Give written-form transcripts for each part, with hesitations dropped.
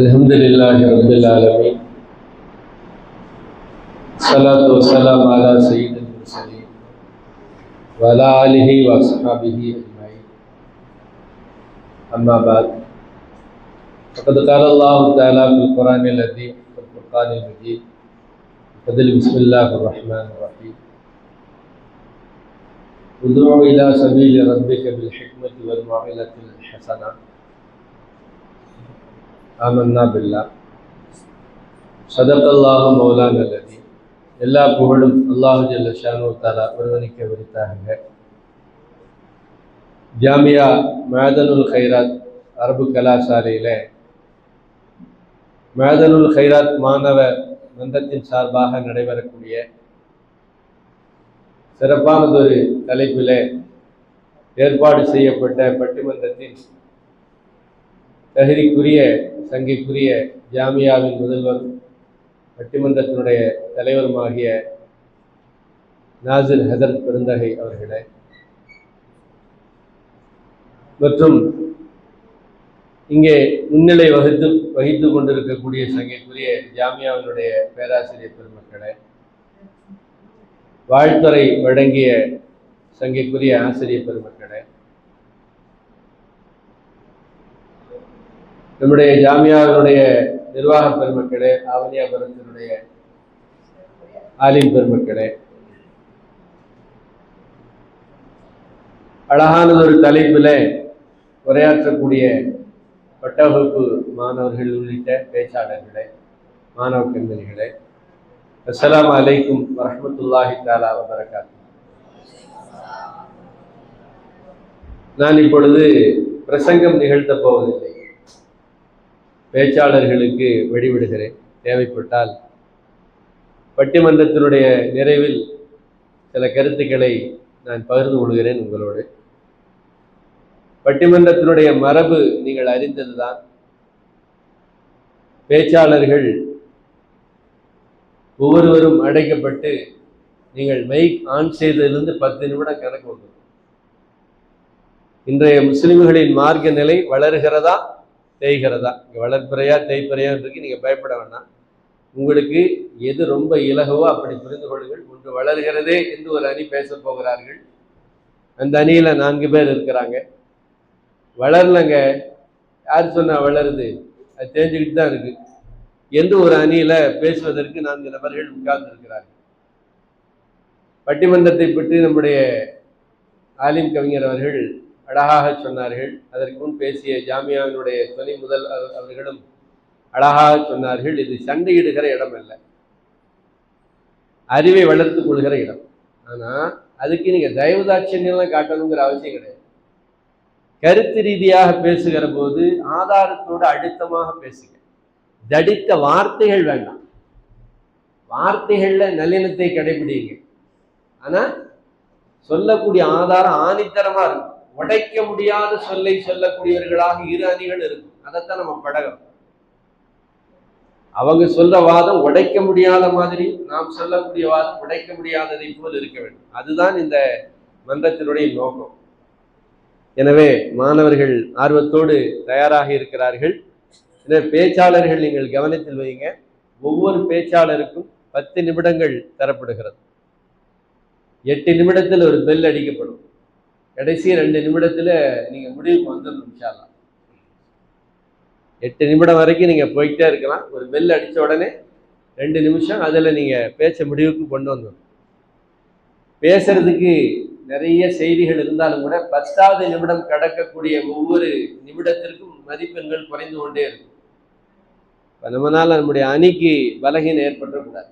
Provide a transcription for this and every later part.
الحمد لله رب العالمين الصلاة والسلام على سيد المرسلين وعلى آله وصحبه أجمعين أما بعد فقد قال الله تعالى في القرآن العظيم والفرقان المجيد فضل بسم الله الرحمن الرحيم ادع إلى سبيل ربك بالحكمة والموعظة الحسنة ஆமன்னா பில்லா சதகல்லாஹு மௌலானா அல்லதி. எல்லா புகழும் அல்லாஹு ஜல்ல ஷானு தஆலா ஒருவனுக்கு உரித்தாகுக. ஜாமியா மஅதனுல் கைராத் அரபு கலாசாலையில் மஅதனுல் கைராத் மாணவ மன்றத்தின் சார்பாக நடைபெறக்கூடிய சிறப்பானதொரு தலைப்பில் ஏற்பாடு செய்யப்பட்ட பட்டிமன்றத்தின் தகுதிக்குரிய சங்கைக்குரிய ஜாமியாவின் முதல்வர் பட்டிமன்றத்தினுடைய தலைவருமாகிய நாசிர் ஹதரத் பெருந்தகை அவர்களே மற்றும் இங்கே முன்னிலை வகித்து கொண்டிருக்கக்கூடிய சங்கைக்குரிய ஜாமியாவினுடைய பேராசிரியர் பெருமக்களே, வாழ்த்துறை வழங்கிய சங்கைக்குரிய ஆசிரியர் பெருமக்களே, நம்முடைய ஜாமியாவினுடைய நிர்வாக பெருமக்களே, ஆவலியாபுரத்தினுடைய ஆலிம் பெருமக்களே, அழகானதொரு தலைப்பில் உரையாற்றக்கூடிய பட்டவகுப்பு மாணவர்கள் உள்ளிட்ட பேச்சாளர்களே, மாணவ கண்மணிகளே, அஸ்ஸலாமு அலைக்கும் வரஹ்மத்துல்லாஹி தஆலா வபரகாத்துஹு. நான் இப்பொழுது பிரசங்கம் நிகழ்த்தப் போவதில்லை, பேச்சாளர்களுக்கு வழிவிடுகிறேன். தேவைப்பட்டால் பட்டிமன்றத்தினுடைய நிறைவில் சில கருத்துக்களை நான் பகிர்ந்து கொள்கிறேன் உங்களோடு. பட்டிமன்றத்தினுடைய மரபு நீங்கள் அறிந்ததுதான். பேச்சாளர்கள் ஒவ்வொருவரும் அடைக்கப்பட்டு நீங்கள் மைக் ஆன் செய்ததிலிருந்து 10 நிமிடம் கணக்கு வந்துடும். இன்றைய முஸ்லிம்களின் மார்க்க நிலை வளர்கிறதா தேய்கிறதா? இங்கே வளர்ப்பிறையா தேய்ப்பிறையான்றதுக்கு நீங்கள் பயப்பட வேண்டாம். உங்களுக்கு எது ரொம்ப இலகுவோ அப்படி புரிந்து கொள்ளுங்கள். ஒன்று வளர்கிறதே என்று ஒரு அணி பேச போகிறார்கள். அந்த அணியில் 4 பேர் இருக்கிறாங்க. வளரலங்க, யார் சொன்னா வளருது, அது தெரிஞ்சுக்கிட்டு தான் இருக்கு என்று ஒரு அணியில் பேசுவதற்கு 4 நபர்கள் உட்கார்ந்து இருக்கிறார்கள். பட்டிமன்றத்தை பற்றி நம்முடைய ஆலிம் கவிஞர் அவர்கள் அழகாக சொன்னார்கள். அதற்கு முன் பேசிய ஜாமியாவினுடைய துணை முதல் அவர்களும் அழகாக சொன்னார்கள். இது சண்டையிடுகிற இடம் அல்ல, அறிவை வளர்த்து கொள்கிற இடம். ஆனால் அதுக்கு நீங்கள் தயவுதாட்சியெல்லாம் காட்டணுங்கிற அவசியம் கிடையாது. கருத்து ரீதியாக பேசுகிற போது ஆதாரத்தோடு அழுத்தமாக பேசுங்க. தடித்த வார்த்தைகள் வேண்டாம். வார்த்தைகளில் நல்லிணத்தை கடைபிடிங்க. ஆனால் சொல்லக்கூடிய ஆதாரம் ஆணித்தரமாக இருக்கும். உடைக்க முடியாத சொல்லை சொல்லக்கூடியவர்களாக 2 அணிகள் இருக்கும். அதைத்தான் நம்ம பழகம். அவங்க சொல்ற வாதம் உடைக்க முடியாத மாதிரி, நாம் சொல்லக்கூடிய வாதம் உடைக்க முடியாததை போல் இருக்க வேண்டும். அதுதான் இந்த மன்றத்தினுடைய நோக்கம். எனவே மாணவர்கள் ஆர்வத்தோடு தயாராக இருக்கிறார்கள். எனவே பேச்சாளர்கள் நீங்கள் கவனத்தில் வைங்க. ஒவ்வொரு பேச்சாளருக்கும் 10 நிமிடங்கள் தரப்படுகிறது. 8 நிமிடத்தில் ஒரு பெல் அடிக்கப்படும். கடைசி 2 நிமிடத்தில் நீங்கள் முடிவுக்கு வந்துடணும் இன்ஷா அல்லாஹ். 8 நிமிடம் வரைக்கும் நீங்கள் போய்கிட்டே இருக்கலாம். ஒரு பெல் அடித்த உடனே 2 நிமிஷம் அதில் நீங்கள் பேச்ச முடிவுக்கு கொண்டு வந்துடணும். பேசுறதுக்கு நிறைய செய்திகள் இருந்தாலும் கூட 10வது நிமிடம் கடக்கக்கூடிய ஒவ்வொரு நிமிடத்திற்கும் மதிப்பெண்கள் குறைந்து கொண்டே இருக்கும். நம்மளால் நம்முடைய அணிக்கு பலகீனம் ஏற்படக்கூடாது.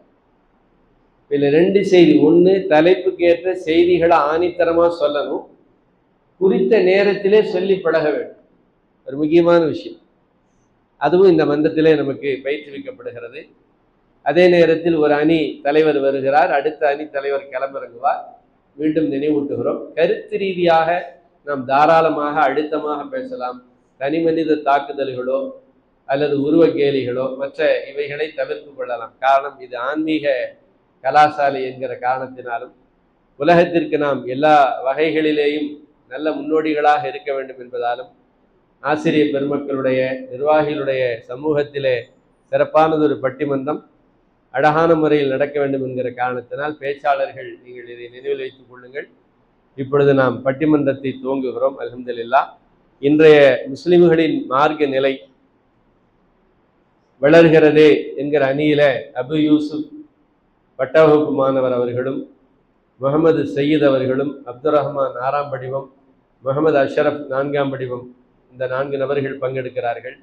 இதில் 2 செய்தி. ஒன்று, தலைப்புக்கு ஏற்ற செய்திகளை ஆணித்தரமாக சொல்லணும். குறித்த நேரத்திலே சொல்லி பழக வேண்டும். ஒரு முக்கியமான விஷயம். அதுவும் இந்த மன்றத்திலே நமக்கு பயிற்றுவிக்கப்படுகிறது. அதே நேரத்தில் ஒரு அணி தலைவர் வருகிறார், அடுத்த அணி தலைவர் கிளம்பிறங்குவார். மீண்டும் நினைவூட்டுகிறோம், கருத்து ரீதியாக நாம் தாராளமாக அழுத்தமாக பேசலாம். தனி மனித தாக்குதல்களோ அல்லது உருவ கேலிகளோ மற்ற இவைகளை தவிர்த்து கொள்ளலாம். காரணம், இது ஆன்மீக கலாசாலை என்கிற காரணத்தினாலும் உலகத்திற்கு நாம் எல்லா வகைகளிலேயும் நல்ல முன்னோடிகளாக இருக்க வேண்டும் என்பதாலும் ஆசிரியர் பெருமக்களுடைய நிர்வாகிகளுடைய சமூகத்திலே சிறப்பானதொரு பட்டிமன்றம் அழகான முறையில் நடக்க வேண்டும் என்கிற காரணத்தினால் பேச்சாளர்கள் நீங்கள் இதை நினைவில் வைத்துக் கொள்ளுங்கள். இப்பொழுது நாம் பட்டிமன்றத்தை துவங்குகிறோம். அல்ஹம்துலில்லாஹ். இன்றைய முஸ்லிம்களின் மார்க்க நிலை வளர்கிறதே என்கிற அணியில அபு யூசுப் பட்டவகுப்பு மாணவர் அவர்களும், முகமது சயீத் அவர்களும், அப்துல் ரஹ்மான் 6ஆம் படிவம், முகமது அஷ்ரப் 4ஆம் படிவம், இந்த 4 நபர்கள் பங்கெடுக்கிறார்கள்.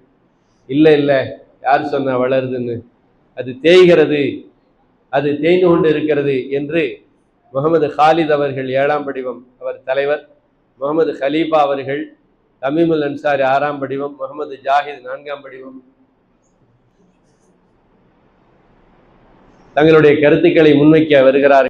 இல்லை இல்லை, யார் சொன்னா வளருதுன்னு, அது தேய்கிறது, அது தேய்ந்து கொண்டு இருக்கிறது என்று முகமது ஹாலித் அவர்கள் 7ஆம் படிவம், அவர் தலைவர், முகமது ஹலீஃபா அவர்கள், தமீமுல் அன்சாரி 6ஆம் படிவம், முகமது ஜாஹித் 4ஆம் படிவம் தங்களுடைய கருத்துக்களை முன்வைக்க வருகிறார்கள்.